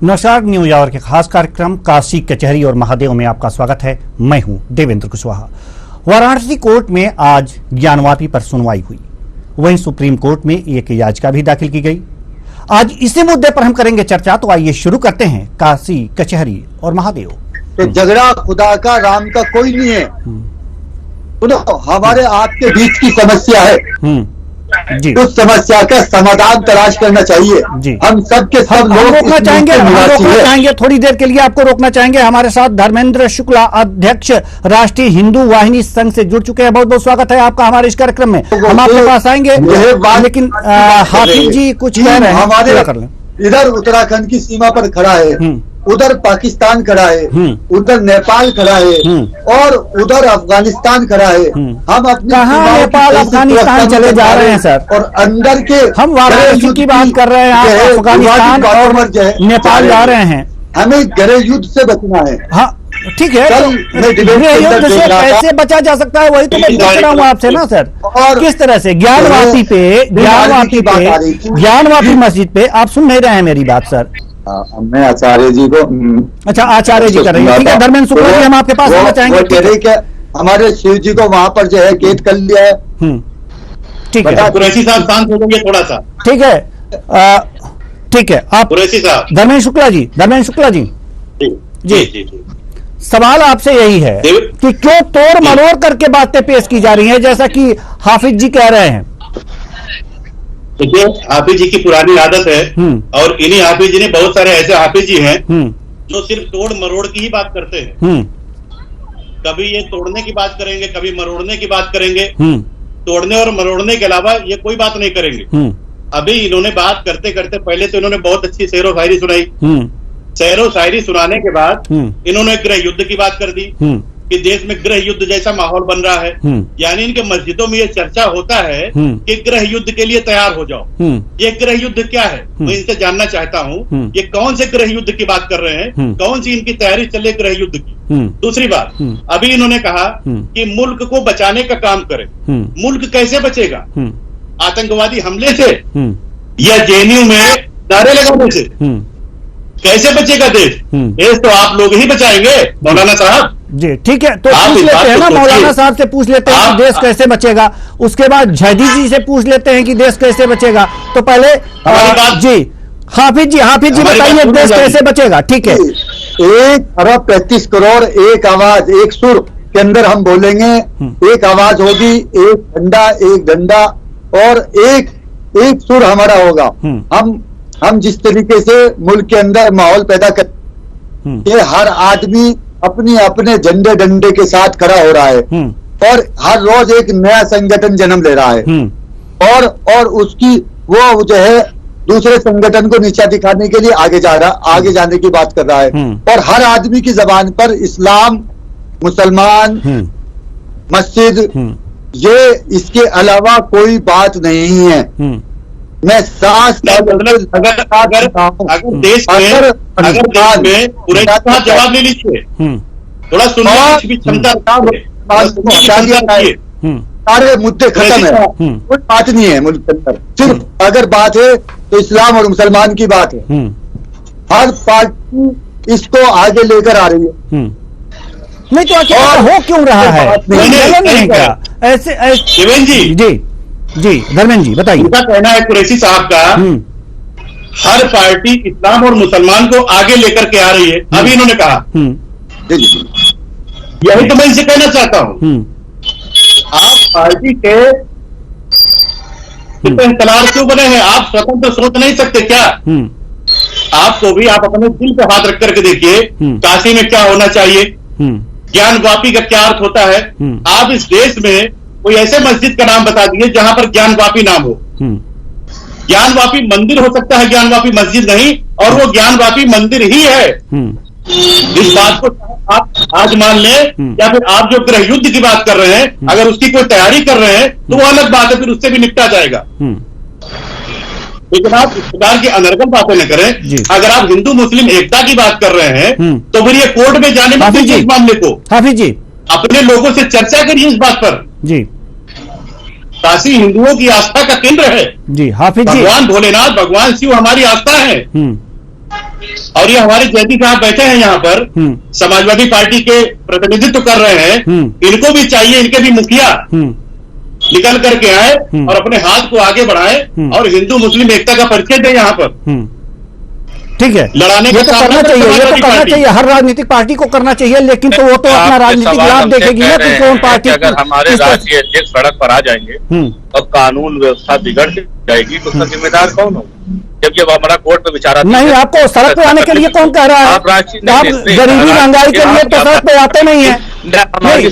Naushad news our के खास कार्यक्रम काशी कचहरी और महादेव में आपका स्वागत है। मैं हूं देवेंद्र कुशवाहा। वाराणसी कोर्ट में आज ज्ञानवापी पर सुनवाई हुई, वहीं सुप्रीम कोर्ट में एक याचिका भी दाखिल की गई। आज इसी मुद्दे पर हम करेंगे चर्चा, तो आइए शुरू करते हैं काशी कचहरी और महादेव। तो झगड़ा खुदा का राम का कोई नहीं है, तो हमारे आपके बीच की समस्या है जी। उस समस्या का समाधान तलाश करना चाहिए जी। हम सबके सब लोग रोकना चाहेंगे थोड़ी देर के लिए आपको रोकना चाहेंगे। हमारे साथ धर्मेंद्र शुक्ला, अध्यक्ष राष्ट्रीय हिंदू वाहिनी संघ से जुड़ चुके हैं। बहुत बहुत स्वागत है आपका हमारे इस कार्यक्रम में। हम आपके पास आएंगे, लेकिन हाफिज जी कुछ कह रहे हैं, हमारे कर लें। इधर उत्तराखंड की सीमा पर खड़ा है, उधर पाकिस्तान खड़ा है, उधर नेपाल खड़ा है और उधर अफगानिस्तान खड़ा है। हम अपनी कहाँ नेपाल अफगानिस्तान चले जा रहे हैं सर? और अंदर के हम वाराणसी की बात कर रहे हैं, आप अफगानिस्तान और नेपाल जा रहे हैं। हमें गृह युद्ध से बचना है। हाँ ठीक है, गृह युद्ध से कैसे बचा जा सकता है वही तो मैं पूछ रहा हूँ आपसे ना सर। और किस तरह से ज्ञानवापी मस्जिद पे आप सुन नहीं रहे हैं मेरी बात सर? मैं आचार्य जी को अच्छा आचार्य जी कर रहे हैं, ठीक है। धर्मेंद्र शुक्ला जी हम आपके पास आना चाहेंगे। कह रहे कि हमारे शिव जी को वहां पर जो है कैद कर लिया है। ठीक है, कुरैशी साहब शांत हो जाइए थोड़ा सा। ठीक है, ठीक है। आप कुरैशी साहब, धर्मेंद्र शुक्ला जी जी सवाल आपसे यही है कि क्यों तोड़ मरोड़ करके बातें पेश की जा रही हैं, जैसा कि हाफिज जी कह रहे हैं? देखिए, हाफिज जी की पुरानी आदत है और इन्हीं हाफिज जी ने बहुत सारे ऐसे हाफिज जी हैं जो सिर्फ तोड़ मरोड़ की ही बात करते हैं। कभी ये तोड़ने की बात करेंगे, कभी मरोड़ने की बात करेंगे, तोड़ने और मरोड़ने के अलावा ये कोई बात नहीं करेंगे। अभी इन्होंने बात करते करते पहले तो इन्होंने बहुत अच्छी शेरो शायरी सुनाई। शेरो शायरी सुनाने के बाद इन्होंने गृह युद्ध की बात कर दी कि देश में गृह युद्ध जैसा माहौल बन रहा है। यानी इनके मस्जिदों में ये चर्चा होता है कि गृह युद्ध के लिए तैयार हो जाओ। ये गृह युद्ध क्या है, मैं इनसे जानना चाहता हूँ। ये कौन से गृह युद्ध की बात कर रहे हैं, कौन सी इनकी तैयारी चले गृह युद्ध की? दूसरी बात, अभी इन्होंने कहा कि मुल्क को बचाने का काम करें। मुल्क कैसे बचेगा? आतंकवादी हमले से या जेएनयू में नारे लगाने से कैसे बचेगा देश? देश तो आप लोग ही बचाएंगे मौलाना साहब जी। ठीक है, तो पूछ लेते हैं ना, मौलाना साहब से पूछ लेते हैं कि देश कैसे बचेगा। उसके बाद झदी जी से पूछ लेते हैं कि देश कैसे बचेगा। तो पहले जी हाफिज जी बताइए देश कैसे बचेगा। ठीक है, 1.35 करोड़ एक आवाज, एक सुर के अंदर हम बोलेंगे। एक आवाज होगी, एक झंडा, एक डंडा और एक सुर हमारा होगा। हम जिस तरीके से मुल्क के अंदर माहौल पैदा कर, ये हर आदमी अपने अपने झंडे डंडे के साथ खड़ा हो रहा है और हर रोज एक नया संगठन जन्म ले रहा है और उसकी वो जो है दूसरे संगठन को नीचा दिखाने के लिए आगे जाने की बात कर रहा है। और हर आदमी की जबान पर इस्लाम, मुसलमान, मस्जिद, ये इसके अलावा कोई बात नहीं है। मैं सांस अगर देश में पूरे जवाब ले लीजिए, थोड़ा सुनने की क्षमता। सारे मुद्दे खत्म है, कोई बात नहीं है मुल्क के अंदर। सिर्फ अगर बात है तो इस्लाम और मुसलमान की बात है। हर पार्टी इसको आगे लेकर आ रही है। नहीं तो आखिर हो क्यों रहा है? ऐसे देवेंद्र जी धर्मेंद्र जी बताइए। उनका कहना है कुरैशी साहब का, हर पार्टी इस्लाम और मुसलमान को आगे लेकर के आ रही है। अभी इन्होंने कहा, यही तो मैं इनसे कहना चाहता हूं। आप पार्टी के तलाश क्यों बने हैं? आप स्वतंत्र सोच नहीं सकते क्या? आपको भी आप अपने दिल पे हाथ रख करके देखिए, काशी में क्या होना चाहिए, ज्ञानवापी का क्या अर्थ होता है। आप इस देश में कोई ऐसे मस्जिद का नाम बता दिए जहां पर ज्ञानवापी नाम हो। ज्ञानवापी मंदिर हो सकता है, ज्ञानवापी मस्जिद नहीं, और वो ज्ञानवापी मंदिर ही है। इस बात को आप आज मान लें, या फिर आप जो गृह युद्ध की बात कर रहे हैं, अगर उसकी कोई तैयारी कर रहे हैं तो वो अलग बात है, फिर उससे भी निपटा जाएगा। लेकिन आप इस प्रकार की अनर्गल बातें न करें। अगर आप हिंदू मुस्लिम एकता की बात कर रहे हैं तो फिर ये कोर्ट में जाने में इस मामले को हाफिज जी अपने लोगों से चर्चा करिए इस बात पर जी। काशी हिंदुओं की आस्था का केंद्र है जी। हाफिज जी, भगवान भोलेनाथ, भगवान शिव हमारी आस्था है। और ये हमारे जयदी साहब बैठे हैं यहाँ पर, समाजवादी पार्टी के प्रतिनिधित्व कर रहे हैं, इनको भी चाहिए, इनके भी मुखिया निकल करके आए और अपने हाथ को आगे बढ़ाए और हिंदू मुस्लिम एकता का परिचय दे यहाँ पर। ठीक है, लड़ाने ये तो करना चाहिए, ये तो करना चाहिए, हर राजनीतिक पार्टी को करना चाहिए, लेकिन तो वो तो अपना राजनीतिक लाभ देखेगी ना कि कौन पार्टी। अगर हमारे राष्ट्रीय अध्यक्ष सड़क पर आ जाएंगे और कानून व्यवस्था बिगड़ जाएगी तो उसका जिम्मेदार कौन होगा? जबकि अब हमारा कोर्ट में विचारा नहीं, आपको सड़क पे आने के लिए कौन कह रहा है? आप गरीबी महंगाई के लिए तो सड़क पे आते नहीं है,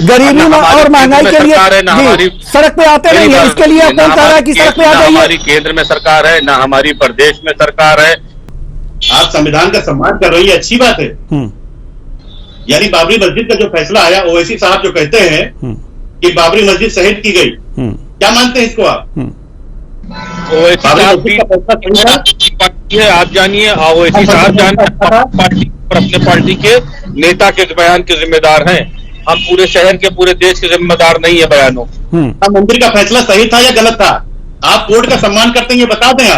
गरीबी और महंगाई के लिए सड़क पे आते नहीं है, इसके लिए कौन कह रहा है कि सड़क पे आ जाइए? हमारी केंद्र में सरकार है, ना हमारी प्रदेश में सरकार है। आप संविधान का सम्मान कर रही है, अच्छी बात है। यानी बाबरी मस्जिद का जो फैसला आया, ओवैसी साहब जो कहते हैं कि बाबरी मस्जिद शहीद की गई, क्या मानते हैं इसको आप? ओवैसी साहब भी है, आप जानिए, ओवैसी साहब जानिए, अपने पार्टी के नेता के बयान के जिम्मेदार हैं। हम पूरे शहर के, पूरे देश के जिम्मेदार नहीं है बयानों। मंदिर का फैसला सही था या गलत था? आप कोर्ट का सम्मान करते हैं, ये बता दें।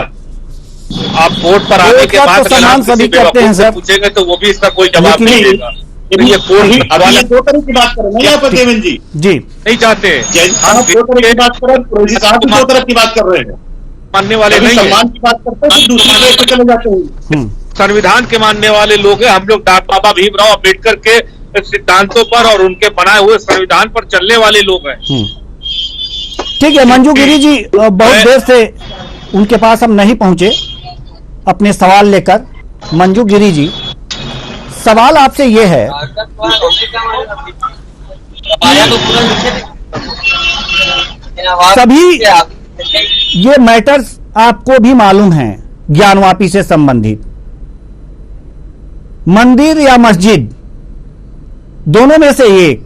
आप कोर्ट पर आने के बाद तो सम्मान सभी करते हैं सर, पूछेंगे तो वो भी इसका कोई जवाब नहीं देगा। ये कोर्ट अभी दो तरह की बात कर रहे हैं आप देवेंद्र जी नहीं चाहते, हम दो तरह की बात कर रहे हैं, साहब दो तरह की बात कर रहे हैं। मानने वाले नहीं, सम्मान की बात करते हैं, दूसरी तरफ पे चले जाते हैं। संविधान के मानने वाले लोग हैं हम लोग। डॉक्टर बाबा भीमराव अम्बेडकर के सिद्धांतों पर और उनके बनाए हुए संविधान पर चलने वाले लोग हैं। ठीक है, मंजू गिरी जी, बहुत देर से उनके पास हम नहीं पहुंचे अपने सवाल लेकर। मंजू गिरी जी, सवाल आपसे ये है, सभी ये मैटर्स आपको भी मालूम हैं, ज्ञानवापी से संबंधित, मंदिर या मस्जिद दोनों में से एक,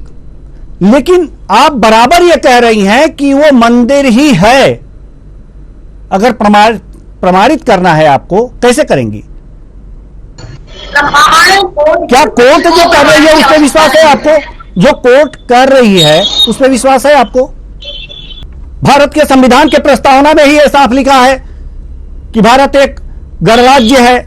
लेकिन आप बराबर ये कह रही हैं कि वो मंदिर ही है। अगर प्रमाणित करना है आपको, कैसे करेंगी? क्या कोर्ट जो कर रही है उस पर विश्वास है आपको? जो कोर्ट कर रही है उस पर विश्वास है आपको? भारत के संविधान के प्रस्तावना में ही यह साफ लिखा है कि भारत एक गणराज्य है,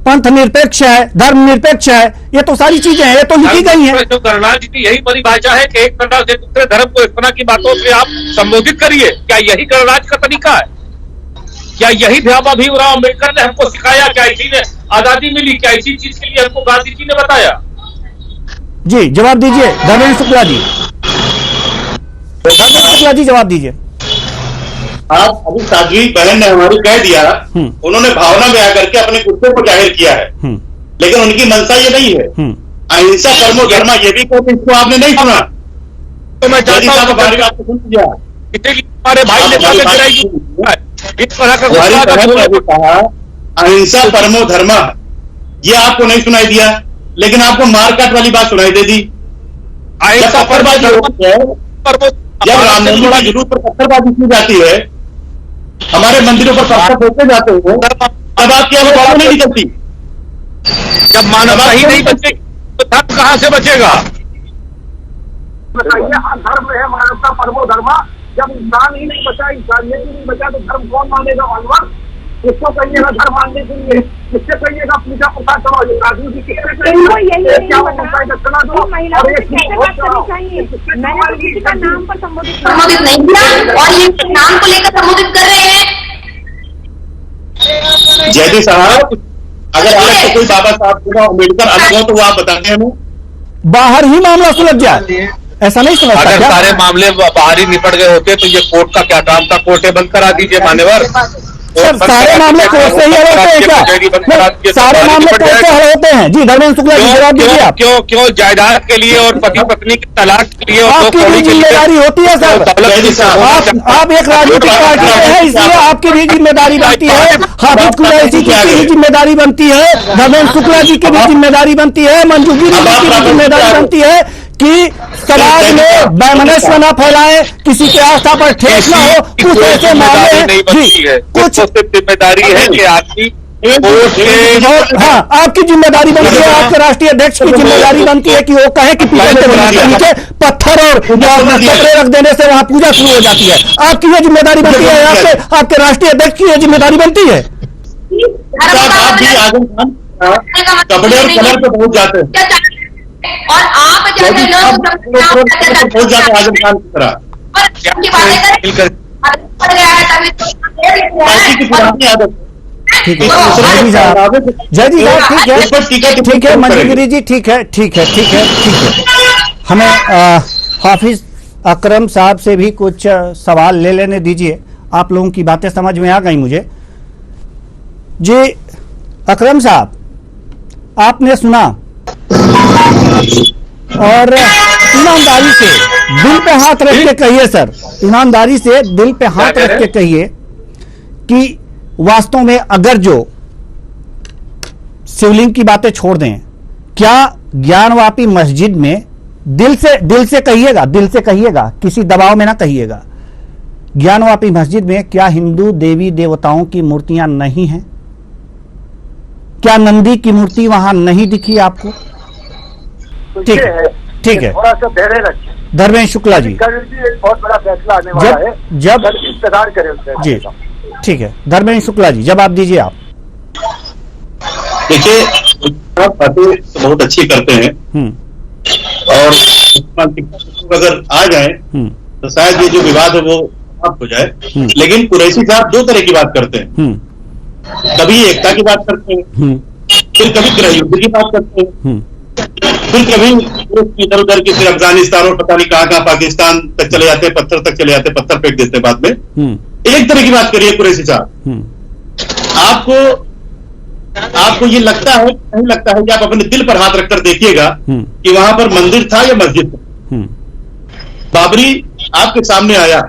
पंथ निरपेक्ष है, धर्म निरपेक्ष है। ये तो सारी चीजें हैं, ये तो लिखी गई हैं। जो गणराज्य की यही परिभाषा है कि एक तरह से दूसरे धर्म को इस तरह की बातों से आप संबोधित करिए। क्या यही गणराज्य का तरीका है? क्या यही बाबा भीमराव अम्बेडकर ने हमको सिखाया? क्या इसी ने आजादी मिली? क्या इसी चीज के लिए हमको गांधी जी ने बताया? जी जवाब दीजिए धर्मेंद्र शुक्ला जी, जवाब दीजिए। आप अभी साध्वी बहन ने हमारी कह दिया, उन्होंने भावना में आकर के अपने गुस्से को जाहिर किया है, लेकिन उनकी मंशा ये नहीं है। अहिंसा परमो धर्मा, ये भी कहते, इसको आपने नहीं सुना तो मैं चाहता हूं आपको सुन लिया। हमारे भाई ने इस तरह का कहा अहिंसा परमो धर्मा, ये आपको नहीं सुनाई दिया, लेकिन आपको मारकाट वाली बात सुनाई दे दी। पत्थरबाजी होती है, जब रामनवमी के जुलूस पर पत्थरबाजी की जाती है, हमारे मंदिरों पर पत्थर फेंके जाते हैं, तब आपकी आवाज नहीं निकलती। जब मानवता ही नहीं बचेगी तो धर्म कहां से बचेगा? बताइए, धर्म है मानवता परमो धर्मा। जब इंसान ही नहीं बचा, इंसानियत ही नहीं बचा, तो धर्म कौन मानेगा? भगवान किसको कहिएगा धर्म मानने के लिए? किससे कहिएगा पूजा पाठ करो? राजू जी किससे कहिएगा? क्या दक्षिणा दो और नाम पर संबोधित नहीं किया और ये नाम को लेकर संबोधित कर रहे हैं। जयदी साहब, अगर आपको कोई बाबा साहब अम्बेडकर अलग हो तो वो आप बताते हैं। बाहर ही मामला सुलझ जाए, ऐसा नहीं समझता। अगर सारे मामले बाहर ही निपट गए होते तो ये कोर्ट का क्या काम था? कोर्टे बंद करा दीजिए मान्यवर। सर सारे मामले कोर्ट से ही हल होते हैं क्या? सारे मामले कोर्ट से हल होते हैं? जी धर्मेंद्र शुक्ला जी जवाब दीजिए आप। क्यों जायदाद के लिए और पति पत्नी की तलाक के लिए आपकी भी जिम्मेदारी होती है सर। आप एक राजनीतिक पार्टी से हैं, इसलिए आपकी भी जिम्मेदारी बनती है। हाफिज कुरैशी जी की भी जिम्मेदारी बनती है, धर्मेंद्र शुक्ला जी की भी जिम्मेदारी बनती है, मंजू गिरी जी की भी जिम्मेदारी बनती है कि समाज में वैमनस्य न फैलाए, किसी की आस्था पर ठेस न हो। कुछ ऐसे मामले हैं, कुछ जिम्मेदारी है कि आपकी हाँ आपकी जिम्मेदारी बनती है, आपके राष्ट्रीय अध्यक्ष की जिम्मेदारी बनती है कि वो कहे कि के नीचे पत्थर और कपड़े रख देने से वहां पूजा शुरू हो जाती है। आपकी ये जिम्मेदारी बनती है, आपके राष्ट्रीय अध्यक्ष की ये जिम्मेदारी बनती है। कपड़े और कलर पे पहुंच जाते हैं और आप जैसे लोग पहुंच जाते हैं आजम खान की तरह। पड़ गया है तभी तो पार्टी की पुरानी आदत ठीक है जयदी साहब, जयदी साहब ठीक है मंजूगिरी जी, ठीक है। हमें हाफिज अकरम साहब से भी कुछ सवाल ले लेने दीजिए। आप लोगों की बातें समझ में आ गई मुझे। जी अकरम साहब, आपने सुना और ईमानदारी से दिल पे हाथ रख के कहिए सर, ईमानदारी से दिल पे हाथ रख के कहिए कि वास्तव में अगर जो शिवलिंग की बातें छोड़ दें, क्या ज्ञानवापी मस्जिद में दिल से कहिएगा, किसी दबाव में ना कहिएगा, ज्ञानवापी मस्जिद में क्या हिंदू देवी देवताओं की मूर्तियां नहीं हैं? क्या नंदी की मूर्ति वहां नहीं दिखी आपको? ठीक है थोड़ा सा धैर्य रखें। धर्मेंद्र शुक्ला जी, कल भी एक बहुत बड़ा फैसला आने वाला है, जब कल इंतजार करें उससे। जी ठीक है, धर्मेंद्र शुक्ला जी जवाब दीजिए आप। देखिए, आप बातें तो बहुत अच्छी करते हैं और अगर आ जाए तो शायद ये जो विवाद है वो समाप्त हो जाए। लेकिन कुरैशी साहब दो तरह की बात करते हैं, कभी एकता की बात करते हैं, फिर कभी गृह युद्ध की बात करते हैं, फिर कभी इधर उधर की, फिर अफगानिस्तान और पता नहीं कहाँ पाकिस्तान तक चले जाते हैं, पत्थर तक चले जाते हैं, पत्थर फेंक देते हैं बाद में। एक तरह की बात करिए कुरैशी साहब, आपको ये लगता है नहीं लगता है कि आप अपने दिल पर हाथ रखकर देखिएगा कि वहां पर मंदिर था या मस्जिद था? बाबरी आपके सामने आया,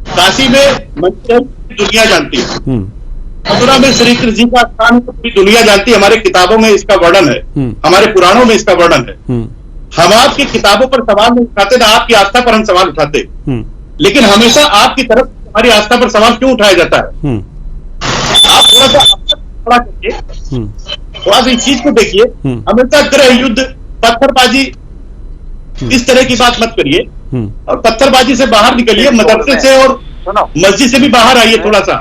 काशी में मंदिर दुनिया जानती है, मथुरा में श्री कृष्ण जी का स्थान पूरी दुनिया जानती है, हमारे किताबों में इसका वर्णन है, हमारे पुराणों में इसका वर्णन है। हम आपकी किताबों पर सवाल नहीं उठाते, ना आपकी आस्था पर हम सवाल उठाते, लेकिन हमेशा आपकी तरफ हमारी आस्था पर सवाल क्यों उठाया जाता है? आप थोड़ा सा खड़ा करके थोड़ा सा इस चीज को देखिए। हमेशा गृह युद्ध, पत्थरबाजी, इस तरह की बात मत करिए और पत्थरबाजी से बाहर निकलिए, मदरसे से और मस्जिद से भी बाहर आइए थोड़ा सा।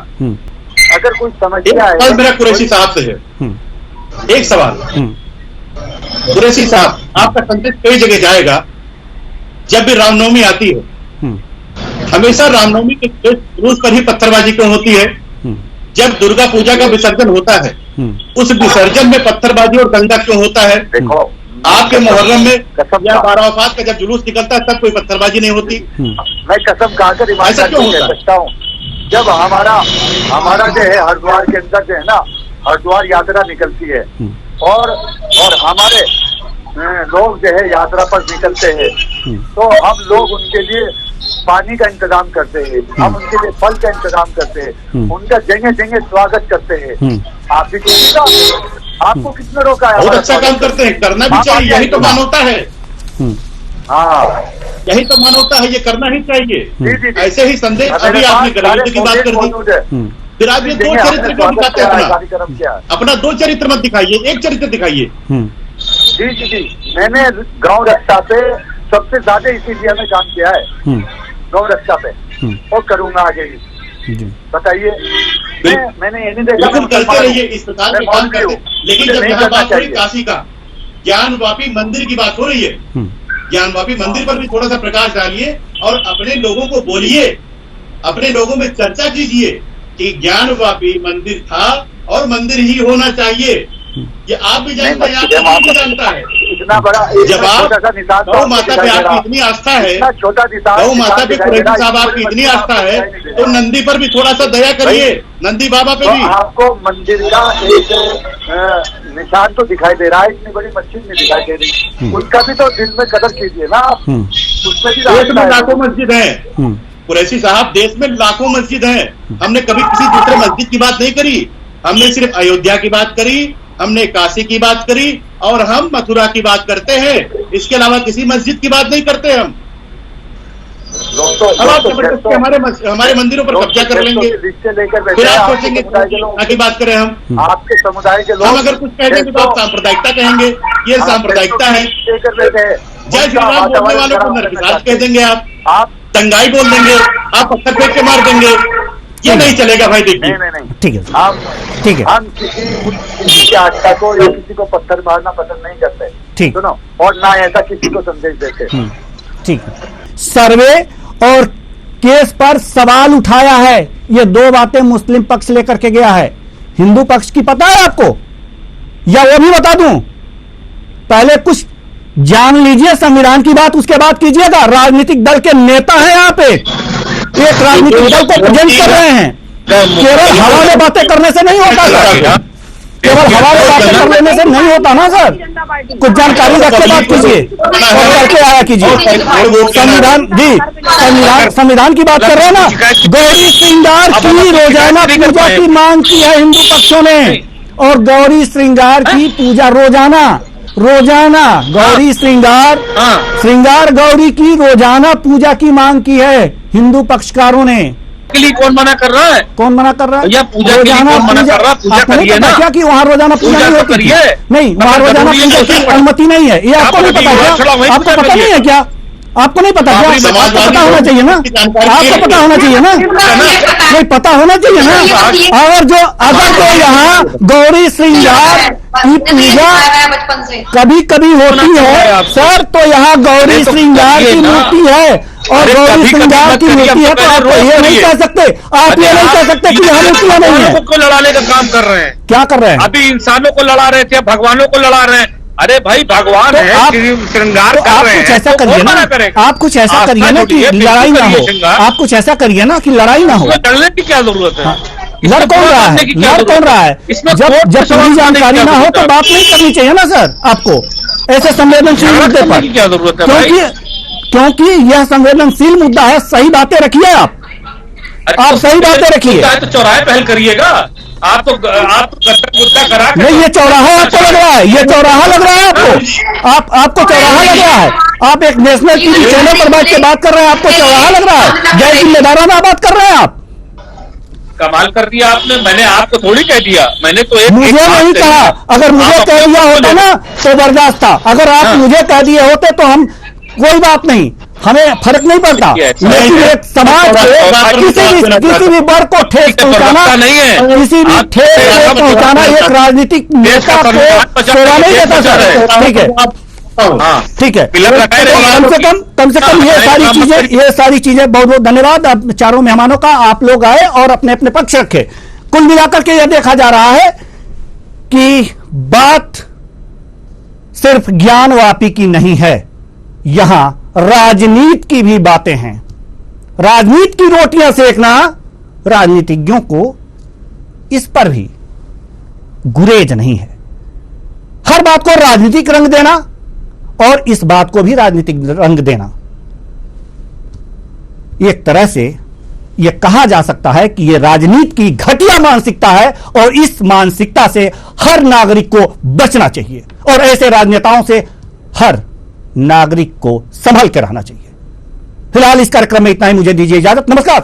अगर कोई समस्या है, मेरा कुरैशी साहब से है एक सवाल। कुरैशी साहब, आपका संदेश कई जगह जाएगा, जब भी रामनवमी आती है हमेशा रामनवमी के जुलूस पर ही पत्थरबाजी क्यों होती है? जब दुर्गा पूजा का विसर्जन होता है उस विसर्जन में पत्थरबाजी और दंगा क्यों होता है? देखो आपके मुहर्रम में या बारावफात का जब जुलूस निकलता है तब कोई पत्थरबाजी नहीं होती। मैं कसम खाकर ऐसा क्यों होता है? सकता हूँ, जब हमारा जो है हरिद्वार के अंदर जो है ना, हरिद्वार यात्रा निकलती है और हमारे लोग जो है यात्रा पर निकलते हैं, तो हम लोग उनके लिए पानी का इंतजाम करते हैं, हम उनके लिए फल का इंतजाम करते हैं, उनका जगह जगह स्वागत करते हैं। आप भी आपको किसने रोका है? बहुत अच्छा काम करते हैं, करना भी चाहिए, यही तो मानवता है। हाँ, यही तो मानवता है, ये करना ही चाहिए। ऐसे ही संदेश अभी आपने गरीबी की बात कर दी, फिर आप ये दो चरित्र क्यों दिखाते हैं? अपना दो चरित्र मत दिखाइए, एक चरित्र दिखाइए। जी, मैंने गांव रक्षा पे सबसे ज्यादा इसीलिए में काम किया है, गांव रक्षा पे, और करूंगा आगे भी। बताइए, मैंने ये नहीं देखा, बिल्कुल करते रहिए, इस प्रकार के काम करते। लेकिन जब यहाँ बात हो रही काशी का ज्ञानवापी मंदिर की बात हो रही है, ज्ञानवापी मंदिर पर भी थोड़ा सा प्रकाश डालिए और अपने लोगों को बोलिए, अपने लोगों में चर्चा कीजिए कि ज्ञानवापी मंदिर था और मंदिर ही होना चाहिए। ये आप भी जानते हैं, आप भी जानता है। इतना बड़ा जब आप गौ माता पे आपकी इतनी आस्था है, छोटा गौ माता पे कुरैशी साहब आपकी इतनी आस्था है, तो नंदी पर भी थोड़ा सा दया करिए, नंदी बाबा पे भी। आपको मंदिर का एक निशान तो दिखाई दे रहा है, इतनी बड़ी मस्जिद नहीं दिखाई दे रही, उसका भी तो दिल में कदर कीजिए ना आप। उसमें भी देश में लाखों मस्जिद है कुरैशी साहब, देश में लाखों मस्जिद है। हमने कभी किसी दूसरे मस्जिद की बात नहीं करी, हमने सिर्फ अयोध्या की बात करी, हमने काशी की बात करी और हम मथुरा की बात करते हैं। इसके अलावा किसी मस्जिद की बात नहीं करते हम। अब आप जबरदस्ती हमारे मंदिरों पर कब्जा कर लेंगे, फिर आप सोचेंगे की बात करें हम। आपके समुदाय के लोग हम अगर कुछ कह देंगे तो आप सांप्रदायिकता कहेंगे, ये सांप्रदायिकता है। जय श्री राम बोलने वालों को नरपिशाच कह देंगे, आप दंगाई बोल देंगे, आप पत्थर फेंक के मार देंगे। ये नहीं चलेगा भाई, देखिए। नहीं ठीक है ठीक है हम किसी की आस्था को या किसी को पत्थर मारना पसंद नहीं करते, ठीक। सुनो, और ना ऐसा किसी को संदेश देते। ठीक है। सर्वे और केस पर सवाल उठाया है, ये दो बातें मुस्लिम पक्ष लेकर के गया है। हिंदू पक्ष की पता है आपको, या वो भी बता दूं? पहले कुछ जान लीजिए संविधान की बात, उसके बाद कीजिएगा। राजनीतिक दल के नेता हैं यहाँ पे, एक राजनीतिक दल को प्रेजेंट कर रहे हैं। केवल हवा में बातें करने से नहीं होता सर, केवल हवा में बातें कर लेने से नहीं होता ना सर, कुछ जानकारी रख के बात कीजिए और करके आया कीजिए। संविधान जी, संविधान की बात कर रहे हैं ना। गौरी श्रृंगार की रोजाना पूजा की मांग की है हिंदू पक्षों ने, और गौरी श्रृंगार की पूजा रोजाना गौरी श्रृंगार गौरी की रोजाना पूजा की मांग की है हिंदू पक्षकारों ने। के लिए कौन मना कर रहा है? कौन मना कर रहा है? या पूजा के लिए कौन मना कर रहा है? पूजा करिए ना। क्या कि वहाँ रोजाना पूजा नहीं होती थी? नहीं, वहाँ रोजाना पूजा की अनुमति नहीं है, ये आपको नहीं पता क्या? आपको पता नहीं है क्या? आपको नहीं पता क्या? आपको पता होना चाहिए ना, आपको पता होना चाहिए ना, नहीं पता होना चाहिए ना। और जो अगर तो यहाँ गौरी श्रृंगार की पूजा कभी कभी होती है सर, तो यहाँ गौरी श्रृंगार की मूर्ति है और गौरी श्रृंगार की मूर्ति है, तो आप ये नहीं कह सकते, आप ये नहीं कह सकते कि यहाँ मूर्तियां नहीं है। को लड़ाने का काम कर रहे हैं। क्या कर रहे हैं? अभी इंसानों को लड़ा रहे थे, भगवानों को लड़ा रहे हैं। अरे भाई भगवान तो है, आप श्रृंगार तो कर आप रहे कुछ हैं, ऐसा तो करिए कौन ना, मना करेगा? आप कुछ ऐसा करिए ना कि आस्था लड़ाई ना हो, श्रृंगार। आप कुछ ऐसा करिए ना कि लड़ाई ना हो। लड़ने की क्या जरूरत है? लड़ कौन रहा है? लड़ कौन रहा है? जब पूरी जानकारी ना हो तो बात नहीं करनी चाहिए ना सर आपको, ऐसे संवेदनशील मुद्दे पर। क्या जरूरत है? क्योंकि यह संवेदनशील मुद्दा है। सही बातें रखिए आप सही बातें रखिए। तो चौराहे पहल करिएगा। आप तो मुद्दा करा नहीं, ये चौराहा आपको लग रहा है, ये चौराहा लग रहा है आपको, आपको चौराहा लग रहा है। आप एक नेशनल टीवी चैनल पर बैठ के बात कर रहे हैं, आपको चौराहा लग रहा है, गैर जिम्मेदाराना बात कर रहे हैं आप। कमाल कर दिया आपने, मैंने आपको थोड़ी कह दिया, मैंने तो मुझे नहीं कहा। अगर मुझे कह दिया होता ना तो बर्दाश्त था, अगर आप मुझे कह दिए होते तो हम कोई बात नहीं, हमें फर्क नहीं पड़ता। लेकिन एक समाज को किसी भी वर्ग को ठेस पहुंचाना, किसी भी ठेस को पहुंचाना एक राजनीतिक नेता को सेवा नहीं देता सर। ठीक है, ठीक है। कम से कम ये सारी चीजें बहुत बहुत धन्यवाद आप चारों मेहमानों का। आप लोग आए और अपने अपने पक्ष रखे। कुल मिलाकर के यह देखा जा रहा है कि बात सिर्फ ज्ञानवापी की नहीं है, यहां राजनीति की भी बातें हैं। राजनीति की रोटियां सेकना राजनीतिज्ञों को इस पर भी गुरेज नहीं है। हर बात को राजनीतिक रंग देना और इस बात को भी राजनीतिक रंग देना, एक तरह से यह कहा जा सकता है कि यह राजनीति की घटिया मानसिकता है और इस मानसिकता से हर नागरिक को बचना चाहिए और ऐसे राजनेताओं से हर नागरिक को संभल के रहना चाहिए। फिलहाल इस कार्यक्रम में इतना ही, मुझे दीजिए इजाजत, नमस्कार।